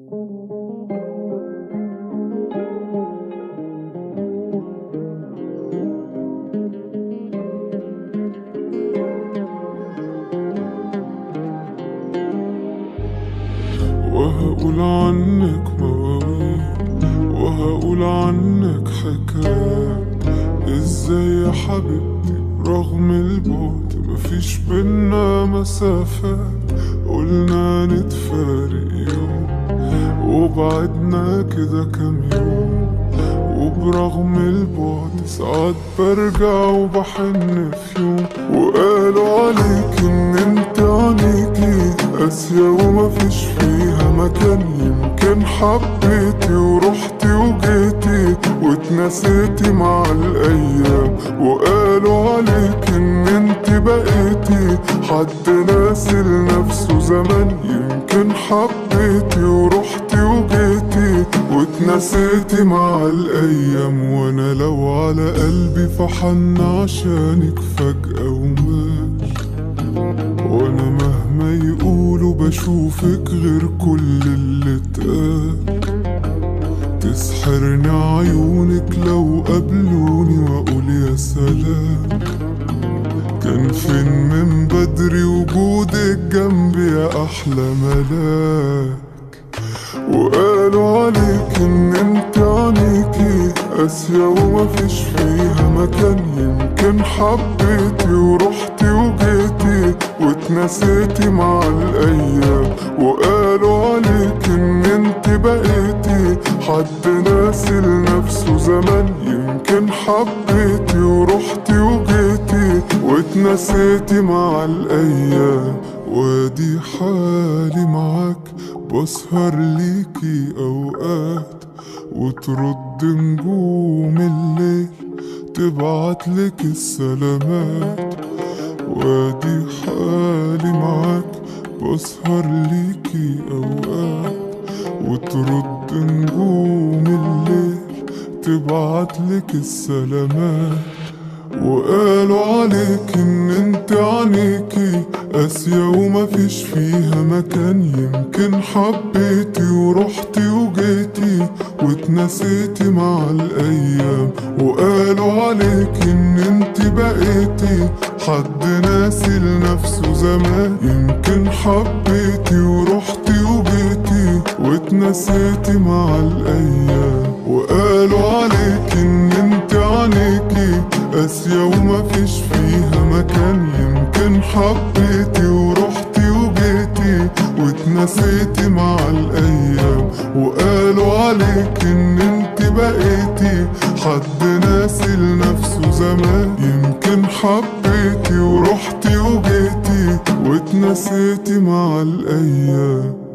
وهقول عنك مواويل وهقول عنك حكايات. ازاي يا حبيبتي رغم البعد مفيش بينا مسافات؟ قلنا نتفارق يوم وبعدنا كده كام يوم، وبرغم البعد ساعات برجع وبحن في يوم. وقالوا عليك ان انت عينيكي قاسية ومفيش فيها مكان، يمكن حبيتي ورحتي وجيتي واتنسيتي مع الايام. وقالوا عليك ان انت بقيتي حد ناسي لنفسه زمان، يمكن حبيتي ورحتي وجيتي واتنسيتي مع الايام. وانا لو على قلبي فحن عشانك فجأة ومات، وانا مهما يقولوا بشوفك غير كل اللي اتقال. تسحرني عيونك لو قابلوني واقول يا سلام. كان فين من بدري وجودك جنبي يا احلى ملاك؟ وقالوا عليك ان انت عينيكي قاسية ومفيش فيها مكان، يمكن حبيتي ورحتي وجيتي واتنسيتي مع الايام. وقالوا عليك ان انت بقيتي حد ناسي لنفسه زمان، يمكن حبيتي ورحتي وجيتي واتنسيتي مع الايام. وادي حالي معاك بسهر ليكي اوقات، وترد نجوم الليل تبعتلك السلامات. وادي حالي معاك بسهر ليكي اوقات، وترد نجوم الليل تبعتلك السلامات. وقالوا عليك ان انت عينيكي قاسية ومفيش فيها مكان، يمكن حبيتي ورحتي وجيتي واتنسيتي مع الايام. وقالوا عليك ان انت بقيتي حد ناسي لنفسه زمان، يمكن حبيتي ورحتي وجيتي واتنسيتي مع الايام. وقالوا عليك ان انت عينيكي قاسية ومفيش فيها مكان، يمكن حبيتي ورحتي وجيتي واتنسيتي مع الايام. وقالوا عليك ان انت بقيتي حد ناسي لنفسه زمان، يمكن حبيتي ورحتي وجيتي واتنسيتي مع الايام.